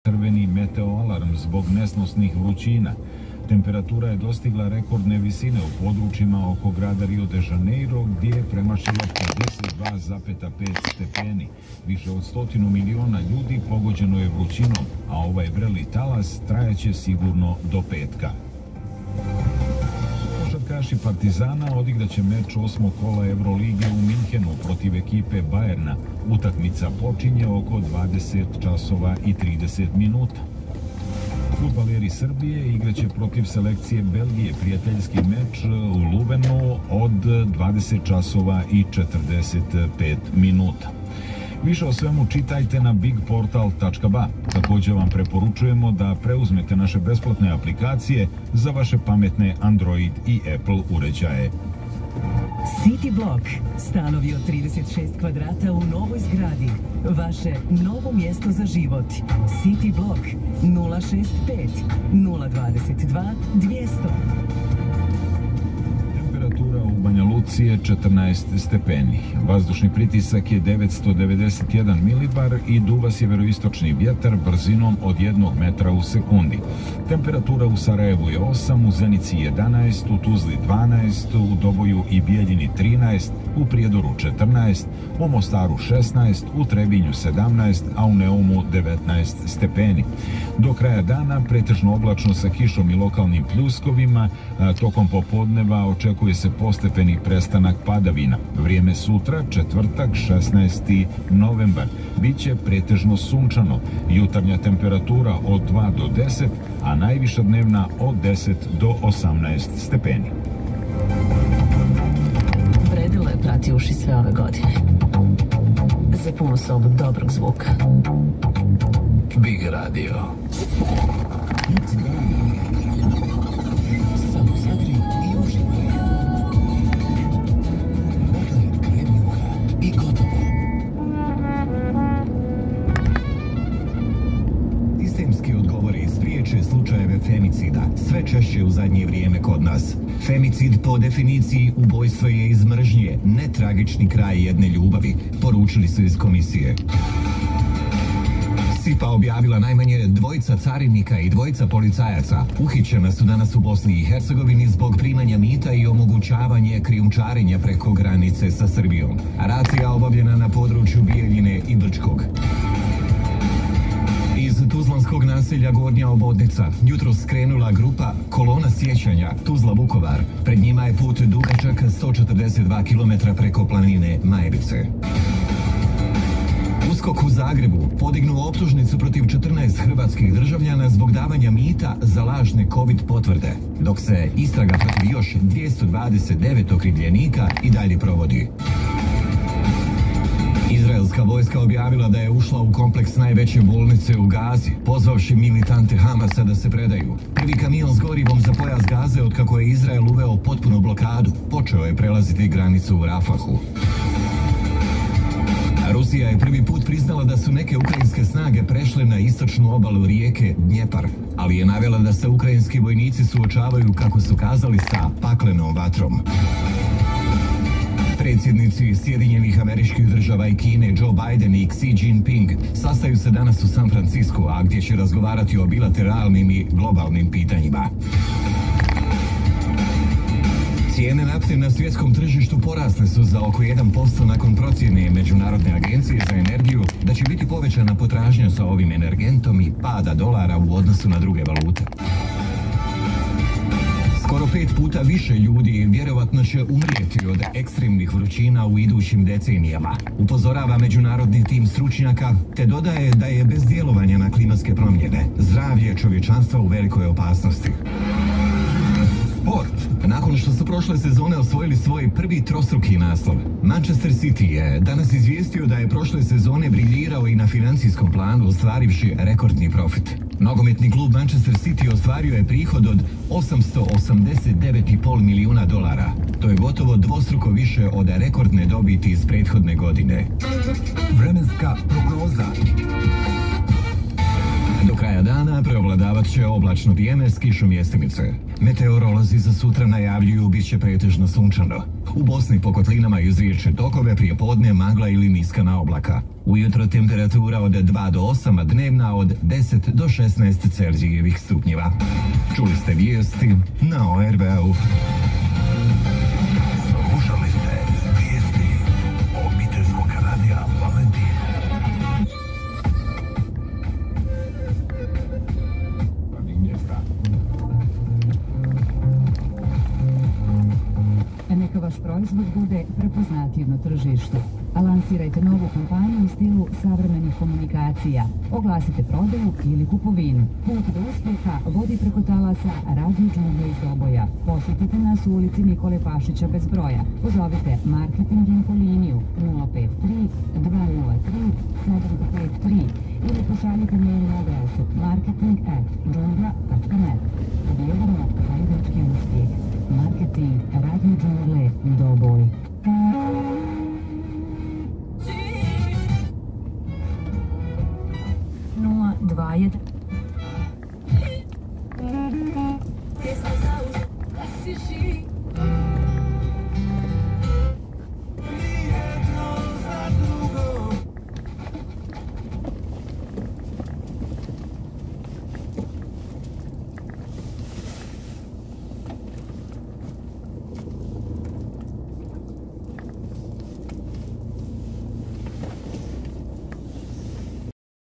crveni meteoalarm zbog nesnosnih vrućina. Temperatura je dostigla rekordne visine u područjima oko grada Rio de Janeiro, gdje je premašila 52,5 stepeni. Više od 100 miliona ljudi pogođeno je vrućinom, a ovaj vreli talas trajaće sigurno do petka. Košarkaši Partizana odigraće meč 8. kola Evrolige u Minhenu protiv ekipe Bayerna. Utakmica počinje oko 20 časova i 30 minuta. Fudbaleri Srbije igraće protiv selekcije Belgije prijateljski meč u Luvenu od 20 časova i 45 minuta. Više o svemu čitajte na bigportal.ba. Također vam preporučujemo da preuzmete naše besplatne aplikacije za vaše pametne Android i Apple uređaje. City Block. Stanovi od 36 kvadrata u novoj zgradi. Vaše novo mjesto za život. City Block 065 022 200. Temperatura u Banja Luci je 14 stepeni. Vazdušni pritisak je 991 milibar i duva sjeveroistočni vjetar brzinom od 1 metra u sekundi. Temperatura u Sarajevu je 8, u Zenici 11, u Tuzli 12, u Doboju i Bijeljini 13, u Prijedoru 14, u Mostaru 16, u Trebinju 17, a u Neumu 19 stepeni. Do kraja dana pretežno oblačno sa kišom i lokalnim pljuskovima, tokom popodneva očekuje se postepeni prestanak padavina. Vrijeme sutra, četvrtak, 16. novembar. Biće pretežno sunčano. Jutarnja temperatura od 2 do 10, a najviša dnevna od 10 do 18 stepeni. Vredilo je prati uši sve ove godine. Za punu sobu dobrog zvuka. Big Radio. Samo zadri i uživaj. Dakle, kremljuha i gotovo. Sistemski odgovori spriječe slučajeve femicida, sve češće u zadnje vrijeme kod nas. Femicid po definiciji ubojstvo je iz mržnje, ne tragični kraj jedne ljubavi, poručili su iz komisije. SIPA objavila najmanje 2 carinika i 2 policajaca. Uhićena su danas u Bosni i Hercegovini zbog primanja mita i omogućavanje krijumčarenja preko granice sa Srbijom. Racija obavljena na području Bijeljine i Brčkog. Iz tuzlanskog naselja Gornja Obodnica jutros skrenula grupa Kolona sjećanja Tuzla-Vukovar. Pred njima je put dugačak 142 km preko planine Majevice. USKOK u Zagrebu podignuo optužnicu protiv 14 hrvatskih državljana zbog davanja mita za lažne COVID potvrde, dok se istraga protiv još 229 okrivljenika i dalje provodi. Izraelska vojska objavila da je ušla u kompleks najveće bolnice u Gazi, pozvavši militante Hamasa da se predaju. Prvi kamion s gorivom za pojas Gaze otkako je Izrael uveo potpunu blokadu, počeo je prelaziti granicu u Rafahu. Rusija je prvi put priznala da su neke ukrajinske snage prešle na istočnu obalu rijeke Dnjepar, ali je navela da se ukrajinski vojnici suočavaju, kako su kazali, sa paklenom vatrom. Predsjednici Sjedinjenih Američkih Država i Kine Joe Biden i Xi Jinping sastaju se danas u San Francisco, a gdje će razgovarati o bilateralnim i globalnim pitanjima. Cijene nafte na svjetskom tržištu porasle su za oko 1% nakon procjene Međunarodne agencije za energiju da će biti povećana potražnja sa ovim energentom i pada dolara u odnosu na druge valute. Skoro 5 puta više ljudi vjerovatno će umrijeti od ekstremnih vrućina u idućim decenijama, upozorava međunarodni tim stručnjaka, te dodaje da je bez djelovanja na klimatske promjene zdravlje čovječanstva u velikoj opasnosti. Sport. Nakon što su prošle sezone osvojili svoj prvi trostruki naslov, Manchester City je danas izvijestio da je prošle sezone briljirao i na financijskom planu, ostvarivši rekordni profit. Nogometni klub Manchester City ostvario je prihod od $889,5 milijuna. To je gotovo dvostruko više od rekordne dobiti iz prethodne godine. Vremenska prognoza. Do kraja dana preovladavat će oblačno vrijeme s kišom jestimice. Meteorolozi za sutra najavljuju bit će pretežno sunčano. U Bosni po kotlinama izriječe tokove, prije podne magla ili niskana oblaka. Ujutro temperatura od 2 do 8, a dnevna od 10 do 16 Celzijevih stupnjeva. Čuli ste vijesti na ORV-u. Slušali ste vijesti obiteljskog radija Valentin. Neka vaš proizvod bude prepoznatljiv na tržištu. Lansirajte novu kampanju u stilu savremenih komunikacija. Oglasite prodaju ili kupovinu. Put do uspjeha vodi preko talasa Radio Džungle iz Doboja. Posjetite nas u ulici Nikole Pašića bez broja. Pozovite Marketing Infoliniju 053 203 753 ili pošaljite mail na adresu marketing@džungla.net. Dobijemo zajednički uspjeh. Marketing Radio Džungle Doboj. Dvajet. Essa saúde, assistir.